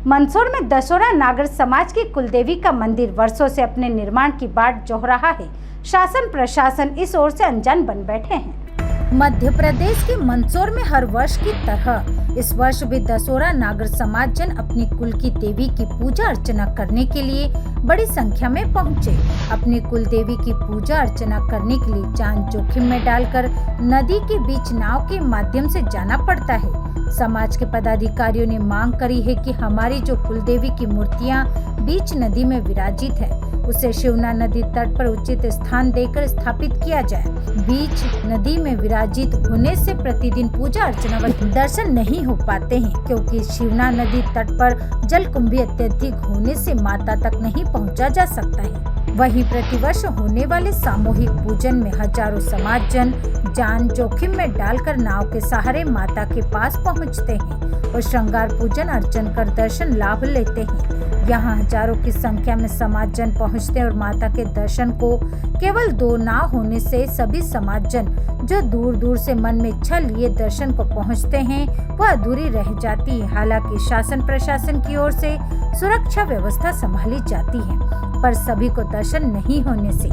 मंदसौर में दशोरा नागर समाज की कुलदेवी का मंदिर वर्षों से अपने निर्माण की बाट जोह रहा है। शासन प्रशासन इस ओर से अनजान बन बैठे हैं। मध्य प्रदेश के मंदसौर में हर वर्ष की तरह इस वर्ष भी दशोरा नागर समाज जन अपनी कुल की देवी की पूजा अर्चना करने के लिए बड़ी संख्या में पहुंचे। अपनी कुल देवी की पूजा अर्चना करने के लिए जान जोखिम में डालकर नदी के बीच नाव के माध्यम से जाना पड़ता है। समाज के पदाधिकारियों ने मांग करी है कि हमारी जो कुल देवी की मूर्तियां बीच नदी में विराजित है, उसे शिवना नदी तट पर उचित स्थान देकर स्थापित किया जाए। बीच नदी में विराजित होने से प्रतिदिन पूजा अर्चना व दर्शन नहीं हो पाते हैं, क्योंकि शिवना नदी तट पर जलकुंभी अत्यधिक होने से माता तक नहीं पहुंचा जा सकता है। वहीं प्रतिवर्ष होने वाले सामूहिक पूजन में हजारों समाज जन जान जोखिम में डालकर नाव के सहारे माता के पास पहुंचते हैं और श्रृंगार पूजन अर्चन कर दर्शन लाभ लेते हैं। यहाँ हजारों की संख्या में समाज जन पहुँचते हैं और माता के दर्शन को केवल 2 नाव होने से सभी समाज जन जो दूर दूर से मन में इच्छा लिए दर्शन को पहुँचते हैं वह अधूरी रह जाती है। हालांकि शासन प्रशासन की ओर से सुरक्षा व्यवस्था संभाली जाती है, पर सभी को दर्शन नहीं होने से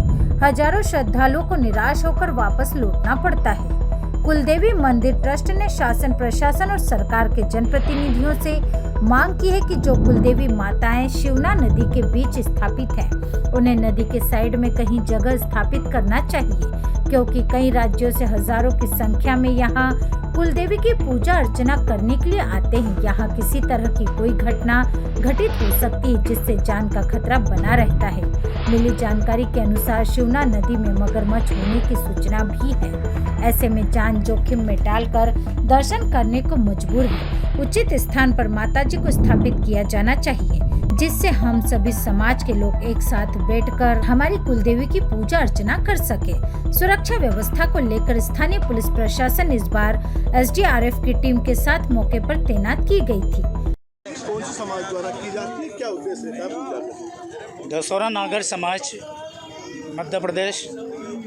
हजारों श्रद्धालुओं को निराश होकर वापस लौटना पड़ता है। कुलदेवी मंदिर ट्रस्ट ने शासन प्रशासन और सरकार के जनप्रतिनिधियों से मांग की है कि जो कुलदेवी माताएं शिवना नदी के बीच स्थापित हैं, उन्हें नदी के साइड में कहीं जगह स्थापित करना चाहिए, क्योंकि कई राज्यों से हजारों की संख्या में यहाँ कुलदेवी की पूजा अर्चना करने के लिए आते हैं। यहाँ किसी तरह की कोई घटना घटित हो सकती है, जिससे जान का खतरा बना रहता है। मिली जानकारी के अनुसार शिवना नदी में मगरमच्छ होने की सूचना भी है। ऐसे में जान जोखिम में डालकर दर्शन करने को मजबूर है। उचित स्थान पर माताजी को स्थापित किया जाना चाहिए, जिससे हम सभी समाज के लोग एक साथ बैठकर हमारी कुलदेवी की पूजा अर्चना कर सके। सुरक्षा व्यवस्था को लेकर स्थानीय पुलिस प्रशासन इस बार SDRF की टीम के साथ मौके पर तैनात की गई थी। कौन सी समाज द्वारा की जाती है, क्या उद्देश्य है? दशोरा नागर समाज मध्य प्रदेश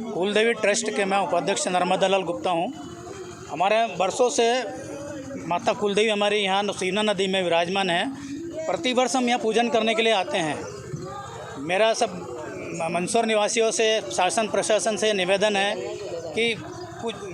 कुलदेवी ट्रस्ट के मैं उपाध्यक्ष नर्मदा लाल गुप्ता हूँ। हमारे वर्षों से माता कुलदेवी हमारे यहाँ शिवना नदी में विराजमान है। प्रतिवर्ष हम यहाँ पूजन करने के लिए आते हैं। मेरा सब मंदसौर निवासियों से शासन प्रशासन से निवेदन है कि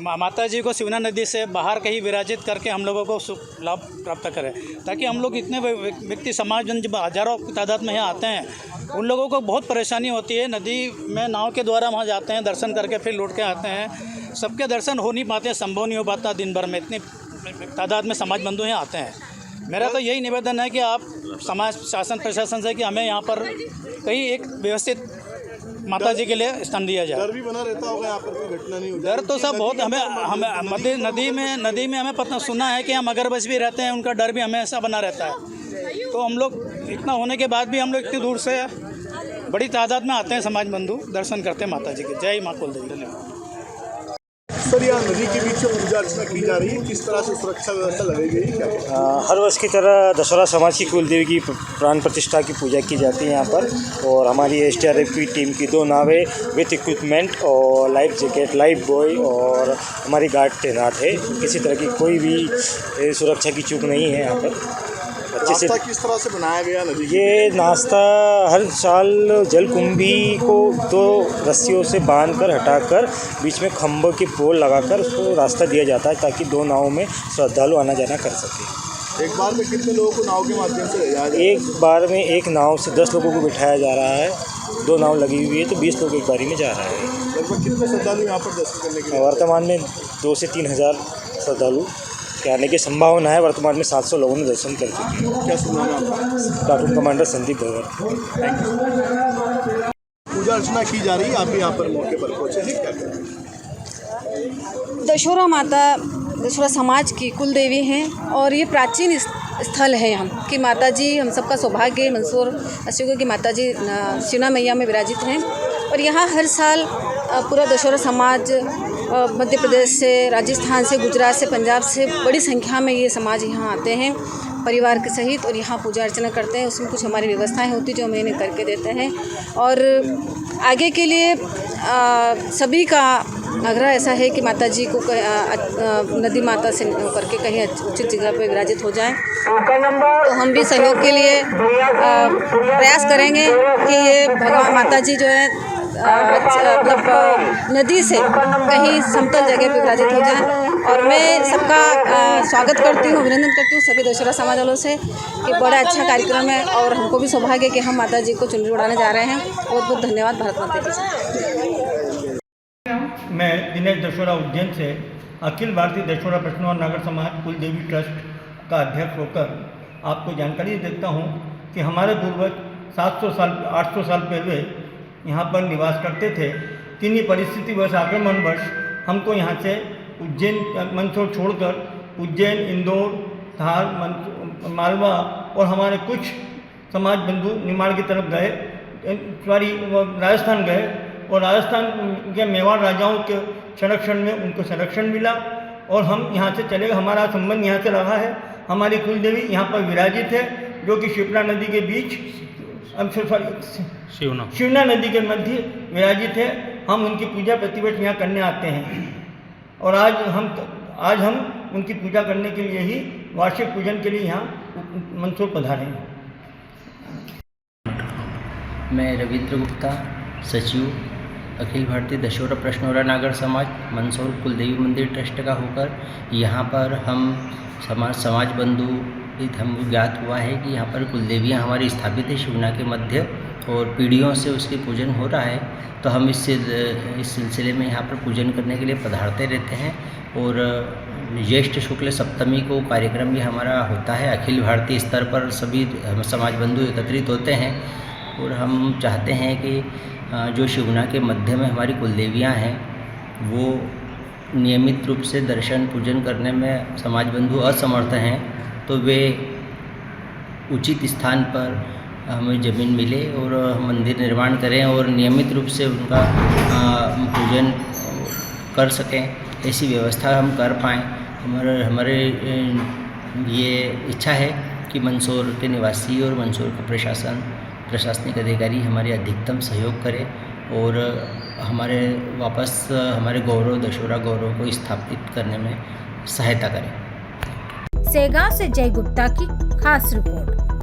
माता जी को शिवना नदी से बाहर कहीं विराजित करके हम लोगों को लाभ प्राप्त करें, ताकि हम लोग इतने व्यक्ति समाजजन जब हजारों की तादाद में यहाँ आते हैं, उन लोगों को बहुत परेशानी होती है। नदी में नाव के द्वारा वहाँ जाते हैं, दर्शन करके फिर लौट के आते हैं। सबके दर्शन हो नहीं पाते, संभव नहीं हो पाता दिन भर में, इतनी तादाद में समाज बंधु यहाँ आते हैं। मेरा तो यही निवेदन है कि आप समाज शासन प्रशासन से कि हमें यहाँ पर कहीं एक व्यवस्थित माता जी के लिए स्थान दिया जाए। डर भी बना रहता होगा यहाँ पर, कोई घटना नहीं होती? डर तो सब बहुत हमें नदी में हमें पता सुना है कि हम मगरमच्छ भी रहते हैं, उनका डर भी हमेशा बना रहता है। तो हम लोग इतना होने के बाद भी हम लोग इतनी दूर से बड़ी तादाद में आते हैं समाज बंधु, दर्शन करते हैं माता जी के। जय माँ कुलदेवी। सर, यहाँ नदी के बीच पूजा अर्चना की जा रही है, किस तरह से सुरक्षा व्यवस्था लगाई गई है? हर वर्ष की तरह दशोरा समाज की कुलदेवी की प्राण प्रतिष्ठा की पूजा की जाती है यहाँ पर, और हमारी SDRF की टीम की 2 नावें विथ इक्विपमेंट और लाइफ जैकेट, लाइफ बॉय और हमारी गार्ड तैनात है। किसी तरह की कोई भी सुरक्षा की चूक नहीं है यहाँ पर। अच्छे से किस तरह से बनाया गया नदी? ये नाश्ता हर साल जलकुंभी को 2 रस्सियों से बांधकर हटाकर बीच में खंभों के पोल लगाकर उसको रास्ता दिया जाता है, ताकि 2 नावों में श्रद्धालु आना जाना कर सके। एक बार में कितने लोगों को नाव के माध्यम से ले जाया जाए? एक बार में एक नाव से 10 लोगों को बिठाया जा रहा है। 2 नाव लगी हुई है, तो 20 लोग एक बारी में जा रहा है। लगभग कितने श्रद्धालु यहाँ पर दर्शन करने के लिए? वर्तमान में 2 से 3 हज़ार श्रद्धालु के आने की संभावना है। वर्तमान में 700 लोगों ने दर्शन कर चुके हैं। क्या सुना है आपका? प्लाटून कमांडर संदीप भगत। पूजा अर्चना की जा रही है, आप यहाँ पर मौके पर पहुँचे हैं, क्या करें? दशोरा माता दशोरा समाज की कुलदेवी हैं, और ये प्राचीन स्थल है यहाँ की माता जी। हम सबका सौभाग्य मंदसौर अशोक की माता जी शिवना मैया में विराजित हैं, और यहाँ हर साल पूरा दशोरा समाज मध्य प्रदेश से, राजस्थान से, गुजरात से, पंजाब से बड़ी संख्या में ये समाज यहाँ आते हैं परिवार के सहित, और यहाँ पूजा अर्चना करते हैं। उसमें कुछ हमारी व्यवस्थाएं होती जो हम इन्हें करके देते हैं, और आगे के लिए सभी का आग्रह ऐसा है कि माता जी को नदी माता से होकर के कहीं उचित जगह पर विराजित हो जाए। तो हम भी सहयोग के लिए प्रयास करेंगे कि ये भगवान माता जी जो है मतलब नदी से कहीं समतल जगह पर विराजित हो जाए। और मैं सबका स्वागत करती हूँ, अभिनंदन करती हूँ सभी दशहरा समाज वालों से कि बड़ा अच्छा कार्यक्रम है और हमको भी सौभाग्य कि हम माता जी को चुनरी उड़ाने जा रहे हैं। बहुत बहुत धन्यवाद भारत माता की। मैं दिनेश दशोरा उज्जैन से अखिल भारतीय दशोरा प्रश्न और नागर समाज कुलदेवी ट्रस्ट का अध्यक्ष होकर आपको जानकारी देता हूँ कि हमारे पूर्वज 800 साल पहले यहाँ पर निवास करते थे। किन्हीं परिस्थितिवश आक्रमणवश हमको यहाँ से उज्जैन मंदसौर छोड़कर उज्जैन, इंदौर, धार, मालवा और हमारे कुछ समाज बंधु निमाड़ की तरफ गए, राजस्थान गए और राजस्थान के मेवाड़ राजाओं के संरक्षण में उनको संरक्षण मिला और हम यहाँ से चले गए। हमारा संबंध यहाँ से रहा है। हमारी कुलदेवी यहाँ पर विराजित है जो कि शिप्रा नदी के बीच शिवना नदी के मध्य विराजित है। हम उनकी पूजा प्रतिवर्ष यहाँ करने आते हैं और आज हम उनकी पूजा करने के लिए ही वार्षिक पूजन के लिए यहाँ मंदसौर पधारे हैं। मैं रविंद्र गुप्ता, सचिव अखिल भारतीय दशहरा प्रश्न और नागर समाज मंदसौर कुलदेवी मंदिर ट्रस्ट का होकर यहाँ पर हम समाज बंधु हम ज्ञात हुआ है कि यहाँ पर कुलदेवियाँ हमारी स्थापित है शिवना के मध्य और पीढ़ियों से उसकी पूजन हो रहा है। तो हम इस सिलसिले में यहाँ पर पूजन करने के लिए पधारते रहते हैं और ज्येष्ठ शुक्ल सप्तमी को कार्यक्रम भी हमारा होता है। अखिल भारतीय स्तर पर सभी समाज बंधु एकत्रित होते हैं और हम चाहते हैं कि जो शिवना के मध्य में हमारी कुलदेवियाँ हैं वो नियमित रूप से दर्शन पूजन करने में समाज बंधु असमर्थ हैं तो वे उचित स्थान पर हमें ज़मीन मिले और मंदिर निर्माण करें और नियमित रूप से उनका पूजन कर सकें, ऐसी व्यवस्था हम कर पाएँ। हमारे ये इच्छा है कि मंदसौर के निवासी और मंदसौर का प्रशासनिक अधिकारी हमारे अधिकतम सहयोग करें और हमारे वापस हमारे दशहरा गौरव को स्थापित करने में सहायता करें। सेगांव से जय गुप्ता की खास रिपोर्ट।